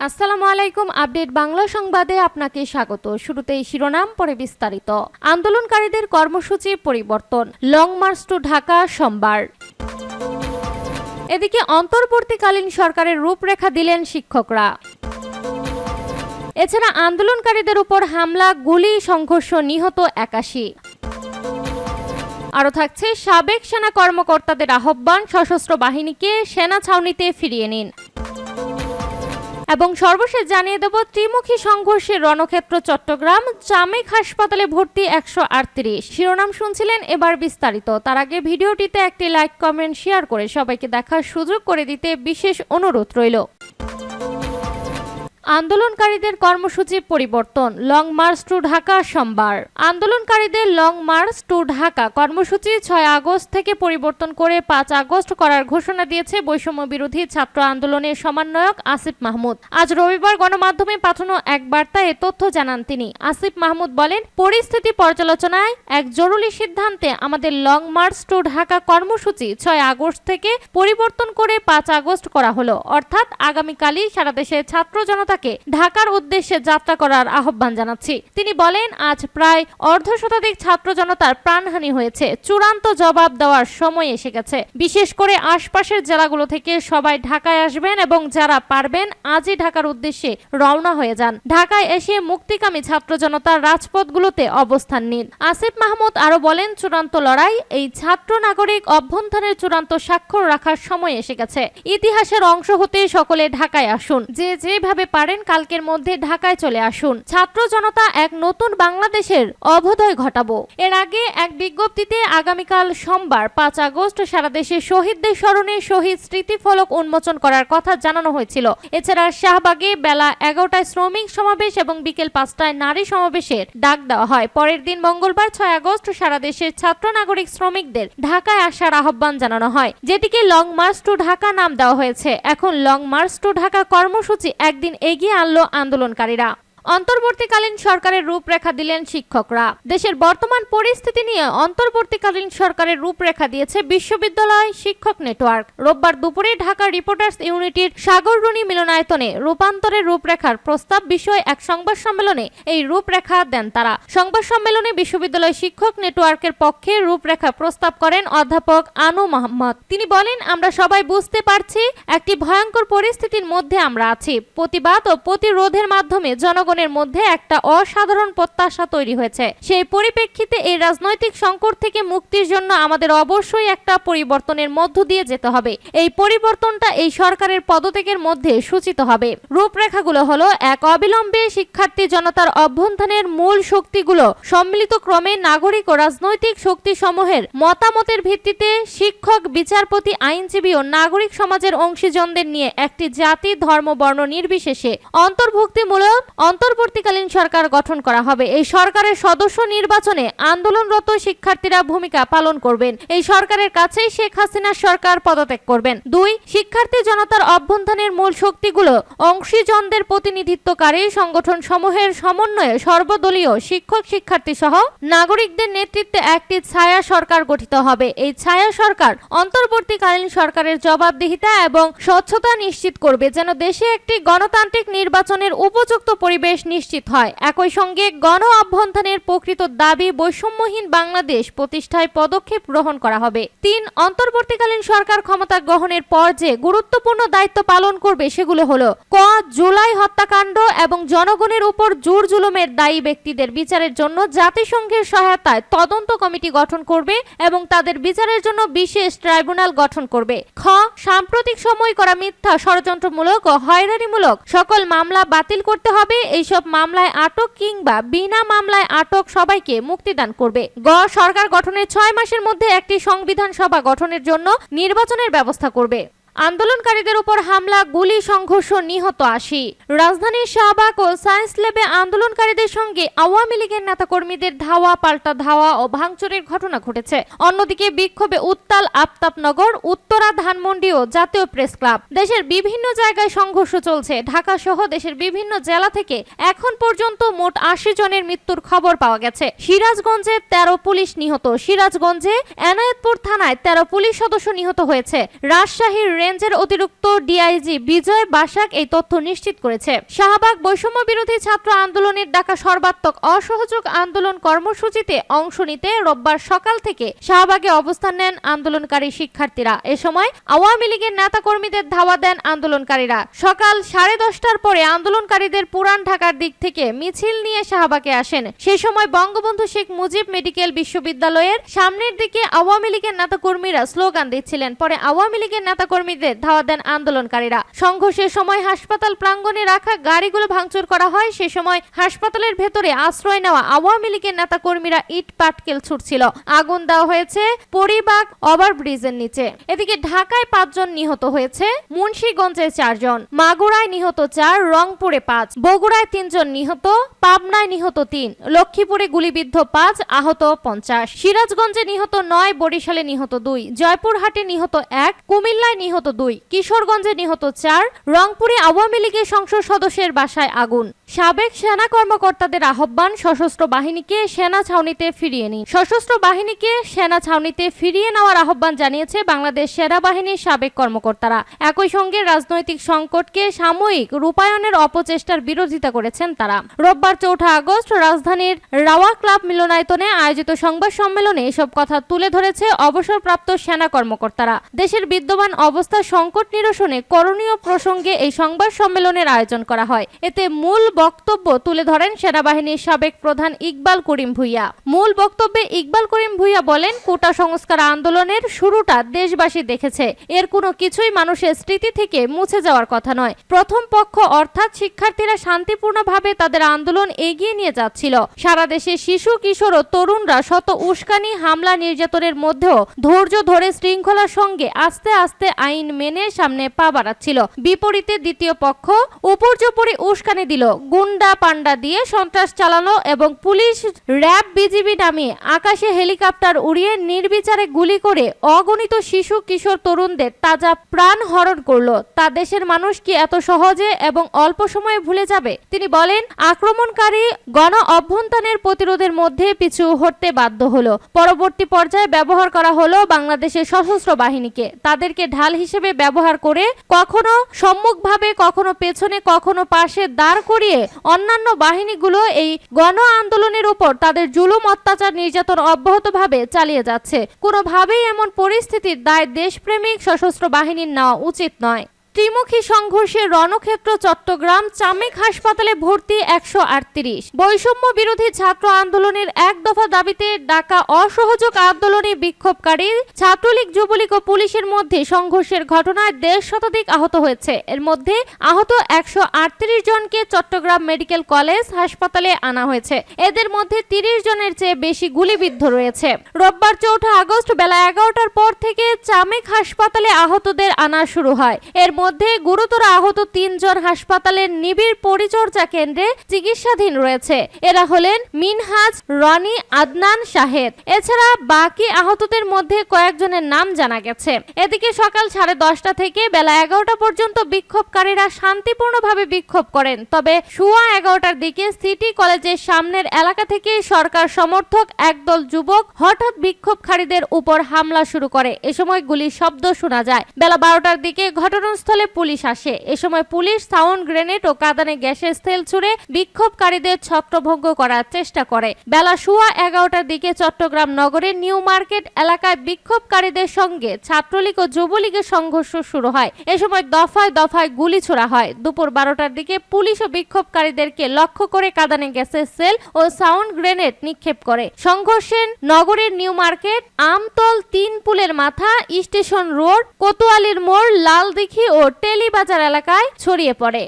আসসালামু আলাইকুম। আপডেট বাংলা সংবাদে আপনাকে স্বাগত। শুরুতেই শিরোনাম, পরে বিস্তারিত। আন্দোলনকারীদের কর্মসূচি পরিবর্তন, লং মার্চ টু ঢাকা সোমবার। এদিকে অন্তর্বর্তীকালীন সরকারের রূপরেখা দিলেন শিক্ষকরা। এছাড়া আন্দোলনকারীদের উপর হামলা, গুলি, সংঘর্ষ, নিহত 81। আরও থাকছে সাবেক সেনা কর্মকর্তাদের আহ্বান, সশস্ত্র বাহিনীকে সেনা ছাউনিতে ফিরিয়ে নিন। এবং সর্বশেষ জানিয়ে দেব, ত্রিমুখী সংঘর্ষের রণক্ষেত্র চট্টগ্রাম, চামেক হাসপাতালে ভর্তি 138। শিরোনাম শুনছিলেন, এবার বিস্তারিত। তার আগে ভিডিওটিতে একটি লাইক, কমেন্ট, শেয়ার করে সবাইকে দেখার সুযোগ করে দিতে বিশেষ অনুরোধ রইল। আন্দোলনকারীদের কর্মসূচি পরিবর্তন, লং মার্চ টু ঢাকা সোমবার। আন্দোলনকারীদের লং মার্চ টু ঢাকা কর্মসূচি 6 আগস্ট থেকে পরিবর্তন করে 5 আগস্ট করার ঘোষণা দিয়েছে বৈষম্য বিরোধী ছাত্র আন্দোলনের সমন্বয়ক আসিফ মাহমুদ। আজ রবিবার গণমাধ্যমে পাঠানো এক বার্তায় এ তথ্য জানান তিনি। আসিফ মাহমুদ বলেন, পরিস্থিতি পর্যালোচনায় এক জরুরি সিদ্ধান্তে আমাদের লং মার্চ টু ঢাকা কর্মসূচি 6 আগস্ট থেকে পরিবর্তন করে 5 আগস্ট করা হলো। অর্থাৎ আগামীকালই সারা দেশে ছাত্র জনতা ঢাকার উদ্দেশ্যে যাত্রা করার আহ্বান জানাচ্ছি। তিনি বলেন, আজ প্রায় অর্ধশতাধিক ছাত্র জনতার প্রাণহানি হয়েছে। চূড়ান্ত জবাব দেওয়ার সময় এসে গেছে। বিশেষ করে আশপাশের জেলাগুলো থেকে সবাই ঢাকায় আসবেন এবং যারা পারবেন আজই ঢাকার উদ্দেশ্যে রওনা হয়ে যান। ঢাকায় এসে মুক্তিকামী ছাত্র জনতার রাজপথগুলোতে অবস্থান নিন। আসিফ মাহমুদ আরো বলেন, চূড়ান্ত লড়াই, এই ছাত্র নাগরিক অভ্যুত্থানের চূড়ান্ত স্বাক্ষর রাখার সময় এসে গেছে। ইতিহাসের অংশ হতে সকলে ঢাকায় আসুন। যেভাবে কালকের মধ্যে ঢাকায় চলে আসুন। ছাত্র জনতা এক নতুন বাংলাদেশের অভ্যুদয় ঘটাবো। এর আগে এক বিজ্ঞপ্তিতে আগামীকাল সোমবার 5 আগস্ট সারা দেশে শহীদদের স্মরণে শহীদ স্মৃতিফলক উন্মোচন করার কথা জানানো হয়েছিল। এছাড়া শাহবাগে বেলা 11টায় শ্রমিক সমাবেশ এবং বিকেল 5টায় নারী সমাবেশের ডাক দেওয়া হয়। পরের দিন মঙ্গলবার 6 আগস্ট সারা দেশের ছাত্র নাগরিক শ্রমিকদের ঢাকায় আসার আহ্বান জানানো হয়, যেটিকে লং মার্চ টু ঢাকা নাম দেওয়া হয়েছে। এখন লং মার্চ টু ঢাকা কর্মসূচি একদিন এগিয়ে আনলো আন্দোলনকারীরা। অন্তর্বর্তীকালীন সরকারের রূপরেখা দিলেন শিক্ষকরা। দেশের বর্তমান পরিস্থিতি নিয়ে অন্তর্বর্তীকালীন সরকারের রূপরেখা দিয়েছে বিশ্ববিদ্যালয় শিক্ষক নেটওয়ার্ক। রোববার দুপুরে ঢাকা রিপোর্টার্স ইউনিটির সাগররুনি মিলনায়তনে রূপান্তরের রূপরেখার প্রস্তাব বিষয়ে এক সংবাদ সম্মেলনে এই রূপরেখা দেন তারা। সংবাদ সম্মেলনে বিশ্ববিদ্যালয় শিক্ষক নেটওয়ার্কের পক্ষে রূপরেখা প্রস্তাব করেন অধ্যাপক আনু মোহাম্মদ। তিনি বলেন, আমরা সবাই বুঝতে পারছি একটি ভয়ঙ্কর পরিস্থিতির মধ্যে আমরা আছি। প্রতিবাদ ও প্রতিরোধের মাধ্যমে জনগণের মধ্যে একটা অসাধারণ প্রত্যাশা তৈরি হয়েছে। সেই পরিপ্রেক্ষিতে এই রাজনৈতিক সংকট থেকে মুক্তির জন্য আমাদের অবশ্যই একটা পরিবর্তনের মধ্য দিয়ে যেতে হবে। এই পরিবর্তনটা এই সরকারের পদত্যাগের মধ্যে সূচিত হবে। রূপরেখাগুলো হলো, এক, অবিলম্বে শিক্ষার্থী জনতার অভ্যুত্থানের মূল শক্তিগুলো সম্মিলিত ক্রমে নাগরিক ও রাজনৈতিক শক্তি সমূহের মতামতের ভিত্তিতে শিক্ষক, বিচারপতি, আইনজীবী ও নাগরিক সমাজের অংশীজনদের নিয়ে একটি জাতি, ধর্ম, বর্ণ নির্বিশেষে অন্তর্ভুক্তিমূলক অন্তর্বর্তীকালীন সরকার গঠন করা হবে। এই সরকারের সদস্য নির্বাচনে আন্দোলনরত শিক্ষার্থীরা ভূমিকা পালন করবেন। এই সরকারের কাছেই শেখ হাসিনার সরকার পদত্যাগ করবেন। 2, শিক্ষার্থী জনতার অভ্যুত্থানের মূল শক্তিগুলো অংশীজনদের প্রতিনিধিত্বকারী সংগঠন সমূহের সমন্বয়ে সর্বদলীয় শিক্ষক, শিক্ষার্থী সহ নাগরিকদের নেতৃত্বে একটি ছায়া সরকার গঠিত হবে। এই ছায়া সরকার অন্তর্বর্তীকালীন সরকারের জবাবদিহিতা এবং স্বচ্ছতা নিশ্চিত করবে, যেন দেশে একটি গণতান্ত্রিক নির্বাচনের উপযুক্ত পরিবেশ নিশ্চিত হয়। একই সঙ্গে গণ অভ্যুত্থানের প্রকৃত দাবি বৈষম্যহীন বাংলাদেশ প্রতিষ্ঠায় পদক্ষেপ গ্রহণ করা হবে। 3, অন্তর্বর্তীকালীন সরকার ক্ষমতা গ্রহণের পর যে গুরুত্বপূর্ণ দায়িত্ব পালন করবে সেগুলো হলো, ক, জুলাই হত্যাকাণ্ড এবং জনগণের উপর জোর জুলুমের দায়ী ব্যক্তিদের বিচারের জন্য জাতিসংঘের সহায়তায় তদন্ত কমিটি গঠন করবে এবং তাদের বিচারের জন্য বিশেষ ট্রাইব্যুনাল গঠন করবে। খ, সাম্প্রতিক সময় করা মিথ্যা, ষড়যন্ত্রমূলক ও হয়রানিমূলক সকল মামলা বাতিল করতে হবে। এইসব মামলায় আটক কিংবা বিনা মামলায় আটক সবাইকে মুক্তিদান করবে। গ, সরকার গঠনের 6 মাসের মধ্যে একটি সংবিধান সভা গঠনের জন্য নির্বাচনের ব্যবস্থা করবে। আন্দোলনকারীদের উপর হামলা, গুলি, সংঘর্ষ, নিহত 80। রাজধানীর শাহবাগ ও সায়েন্স ল্যাবে আন্দোলনকারীদের সঙ্গে আওয়ামী লীগের নেতাকর্মীদের ধাওয়া, পাল্টা ধাওয়া ও ভাঙচুরের ঘটনা ঘটেছে। অন্যদিকে বিক্ষোভে উত্তাল আফতাবনগর, উত্তরা, ধানমন্ডি ও জাতীয় প্রেস ক্লাব। দেশের বিভিন্ন জায়গায় সংঘর্ষ চলছে। ঢাকা সহ দেশের বিভিন্ন জেলা থেকে এখন পর্যন্ত মোট 80 জনের মৃত্যুর খবর পাওয়া গেছে। সিরাজগঞ্জে 13 পুলিশ নিহত। সিরাজগঞ্জে এনায়েতপুর থানায় 13 পুলিশ সদস্য নিহত হয়েছে। রাজশাহীর রেঞ্জের অতিরিক্ত ডিআইজি বিজয় বাসাক এই তথ্য নিশ্চিত করেছে। শাহবাগ বৈষম্য বিরোধী ছাত্র আন্দোলনের ডাকা সর্বাত্মক অসহযোগ আন্দোলন কর্মসূচিতে অংশ নিতে রোববার সকাল থেকে শাহবাগে অবস্থান নেন আন্দোলনকারী শিক্ষার্থীরা। এ সময় আওয়ামী লীগের নেতাকর্মীদের ধাওয়া দেন আন্দোলনকারীরা। সকাল 10:30টার পরে আন্দোলনকারীদের পুরান ঢাকার দিক থেকে মিছিল নিয়ে শাহবাগে আসেন। সেই সময় বঙ্গবন্ধু শেখ মুজিব মেডিকেল বিশ্ববিদ্যালয়ের সামনের দিকে আওয়ামী লীগের নেতাকর্মীরা স্লোগান দিচ্ছিলেন। পরে আওয়ামী লীগের নেতাকর্মীদের ধাওয়া দেন আন্দোলনকারীরা। সংঘর্ষের সময় হাসপাতাল প্রাঙ্গণে রাখা গাড়িগুলো ভাঙচুর করা হয়। সে সময় হাসপাতালের ভেতরে আশ্রয় নেওয়া আওয়ামী লীগের নেতাকর্মীরা ইট পাটকেল ছুটছিল। আগুন দেওয়া হয়েছে পরিবাগ ওভারব্রিজের নিচে। এদিকে ঢাকায় 5 জন নিহত হয়েছে, মুন্সিগঞ্জে 4 জন, মাগুরায় নিহত 4, রংপুরে 5, বগুড়ায় 3 জন নিহত, পাবনায় নিহত 3, লক্ষ্মীপুরে গুলিবিদ্ধ 5, আহত 50, সিরাজগঞ্জে নিহত 9, বরিশালে নিহত 2, জয়পুরহাটে নিহত 1, কুমিল্লায় নিহত 2, কিশোরগঞ্জে নিহত 4, রংপুরে আওয়ামী লীগের সংসদ সদস্যের বাসায় আগুন। সাবেক সেনা কর্মকর্তাদের আহ্বান, সশস্ত্র বাহিনীকে সেনা ছাউনিতে ফিরিয়ে নিন। সশস্ত্র বাহিনীকে সেনা ছাউনিতে ফিরিয়ে নেওয়ার আহ্বান জানিয়েছে বাংলাদেশ সেনাবাহিনীর সাবেক কর্মকর্তারা। একই সঙ্গে রাজনৈতিক সংকটকে সাময়িক রূপায়ণের অপচেষ্টার বিরোধিতা করেছেন তারা। রোববার 4 আগস্ট রাজধানীর রাওয়া ক্লাব মিলনায়তনে আয়োজিত সংবাদ সম্মেলনে এসব কথা তুলে ধরেছে অবসরপ্রাপ্ত সেনা কর্মকর্তারা। দেশের বিদ্যমান অবস্থা সংকট নিরসনে করণীয় প্রসঙ্গে এই সংবাদ সম্মেলনের আয়োজন করা হয়। এতে মূল বক্তব্য তুলে ধরেন সেনাবাহিনীর সাবেক প্রধান ইকবাল করিম ভুইয়া। মূল বক্তব্যে ইকবাল করিম ভুইয়া বলেন, কোটা সংস্কার আন্দোলনের শুরুটা দেশবাসী দেখেছে। এর কোনো কিছুই মানুষের স্মৃতি থেকে মুছে যাওয়ার কথা নয়। প্রথম পক্ষ অর্থাৎ শিক্ষার্থীরা শান্তিপূর্ণভাবে তাদের আন্দোলন এগিয়ে নিয়ে যাচ্ছিল। সারা দেশে শিশু, কিশোর ও তরুণরা শত উস্কানি, হামলা, নির্যাতনের মধ্যেও ধৈর্য ধরে শৃঙ্খলার সঙ্গে আস্তে আস্তে আইন মেনে সামনে পা বাড়াচ্ছিল। বিপরীতে দ্বিতীয় পক্ষ উপর্যুপরি উস্কানি দিল, গুন্ডা পান্ডা দিয়ে সন্ত্রাস চালানো এবং পুলিশ, র্যাব, বিজিবি নামিয়ে আকাশে হেলিকপ্টার উড়িয়ে নির্বিচারে গুলি করে অগণিত শিশু, কিশোর, তরুণদের তাজা প্রাণ হরণ করলো। তা দেশের মানুষ কি এত সহজে এবং অল্প সময়ে ভুলে যাবে? তিনি বলেন, আক্রমণকারী গণ অভ্যুত্থানের প্রতিরোধের মধ্যে পিছু হটতে বাধ্য হলো। পরবর্তী পর্যায়ে ব্যবহার করা হলো বাংলাদেশের সশস্ত্র বাহিনীকে। তাদেরকে ঢাল হিসেবে ব্যবহার করে কখনো সম্মুখভাবে, কখনো পেছনে, কখনো পাশে দাঁড় করিয়ে অন্যান্য বাহিনীগুলো এই গণ আন্দোলনের উপর তাদের জুলুম, অত্যাচার, নির্যাতন অব্যাহতভাবে চালিয়ে যাচ্ছে। কোনোভাবেই এমন পরিস্থিতির দায় দেশপ্রেমিক সশস্ত্র বাহিনীর নেওয়া উচিত নয়। ত্রিমুখী সংঘর্ষের রণক্ষেত্র চট্টগ্রাম, চামেক হাসপাতালে ভর্তি 138। বৈষম্য বিরোধী ছাত্র আন্দোলনের এক দফা দাবিতে ডাকা অসহযোগ আন্দোলনে বিক্ষোভকারী ছাত্রলীগ, যুবলীগ ও পুলিশের মধ্যে সংঘর্ষের ঘটনায় 1.5 শতাধিক আহত হয়েছে। এর মধ্যে আহত 138 জনকে চট্টগ্রাম মেডিকেল কলেজ হাসপাতালে আনা হয়েছে। এদের মধ্যে 30 জনের চেয়ে বেশি গুলিবিদ্ধ রয়েছে। রোববার 4 আগস্ট বেলা 11টার পর থেকে চামেক হাসপাতালে আহতদের আনা শুরু হয়। এর মধ্যে গুরুতর আহত 3 জন হাসপাতালের নিবিড় পরিচর্যা কেন্দ্রে চিকিৎসাধীন রয়েছে। এরা হলেন মিনহাজ, রনি, আদনান, শাহেদ। এছাড়া বাকি আহতদের মধ্যে কয়েকজনের নাম জানা গেছে। এদিকে সকাল 10:30টা থেকে বেলা 11টা পর্যন্ত বিক্ষোভকারীরা শান্তিপূর্ণভাবে বিক্ষোভ করেন। তবে সোয়া 11টার দিকে সিটি কলেজের সামনের এলাকা থেকে সরকার সমর্থক একদল যুবক হঠাৎ বিক্ষোভকারীদের উপর হামলা শুরু করে। এ সময় গুলির শব্দ শোনা যায়। বেলা 12টার দিকে ঘটনাস্থলে পুলিশ আসে। এ সময় পুলিশ সাউন্ড গ্রেনেড ও কাঁদানে গ্যাসের সেল ছুড়ে বিক্ষোভকারীদের ছত্রভঙ্গ করার চেষ্টা করে। বেলা সোয়া 11টার দিকে চট্টগ্রাম নগরের নিউ মার্কেট এলাকায় বিক্ষোভকারীদের সঙ্গে ছাত্রলীগ ও যুবলীগের সংঘর্ষ শুরু হয়। এ সময় দফায় দফায় গুলি ছোড়া হয়। দুপুর 12টার দিকে পুলিশ ও বিক্ষোভকারীদেরকে লক্ষ্য করে কাঁদানে গ্যাসের সেল ও সাউন্ড গ্রেনেড নিক্ষেপ করে। সংঘর্ষে নগরের নিউ মার্কেট, আমতল, 3 পুলের মাথা, স্টেশন রোড, কোতোয়ালির মোড়, লালদিঘি ও টেলিবাজার এলাকায় ছড়িয়ে পড়ে।